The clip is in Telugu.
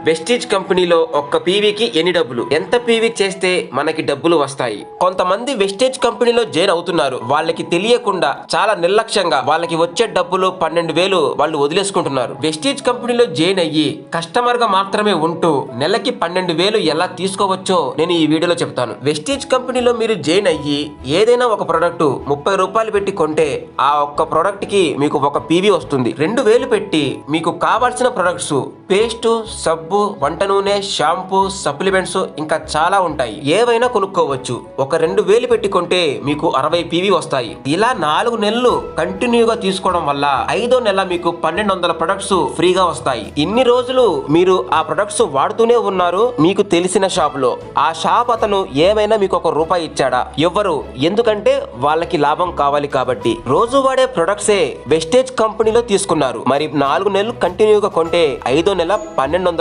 వెస్టీజ్ కంపెనీలో ఒక్క పీవీకి ఎన్ని డబ్బులు, ఎంత పీవీ చేస్తే మనకి డబ్బులు వస్తాయి? కొంతమంది వెస్టేజ్ కంపెనీలో జాయిన్ అవుతున్నారు. వాళ్ళకి తెలియకుండా చాలా నిర్లక్ష్యంగా వాళ్ళకి వచ్చే డబ్బులు 12,000 వాళ్ళు వదిలేసుకుంటున్నారు. వెస్టేజ్ కంపెనీలో జాయిన్ అయ్యి కస్టమర్ గా మాత్రమే ఉంటూ నెలకి 12,000 ఎలా తీసుకోవచ్చో నేను ఈ వీడియోలో చెప్తాను. వెస్టేజ్ కంపెనీలో మీరు జాయిన్ అయ్యి ఏదైనా ఒక ప్రొడక్ట్ 30 రూపాయలు పెట్టి కొంటే ఆ ఒక్క ప్రొడక్ట్ కి మీకు ఒక పీవీ వస్తుంది. 2,000 పెట్టి మీకు కావాల్సిన ప్రొడక్ట్స్ పేస్ట్, సబ్బు, వంట నూనె, షాంపూ, సప్లిమెంట్స్ ఇంకా చాలా ఉంటాయి. ఏవైనా కొనుక్కోవచ్చు. ఒక 2,000 పెట్టి కొంటే మీకు 60 పీవీ వస్తాయి. ఇలా 4 నెలలు కంటిన్యూగా తీసుకోవడం వల్ల 5వ నెల మీకు 1,200 ప్రొడక్ట్స్ ఫ్రీగా వస్తాయి. ఇన్ని రోజులు మీరు ఆ ప్రొడక్ట్స్ వాడుతూనే ఉన్నారు మీకు తెలిసిన షాప్ లో. ఆ షాప్ అతను ఏమైనా మీకు ₹1 ఇచ్చాడా? ఎవ్వరు. ఎందుకంటే వాళ్ళకి లాభం కావాలి కాబట్టి. రోజు వాడే ప్రొడక్ట్సే వెస్టేజ్ కంపెనీలో తీసుకున్నారు. మరి 4 నెలలు కంటిన్యూగా కొంటే 5వ నెల 1,200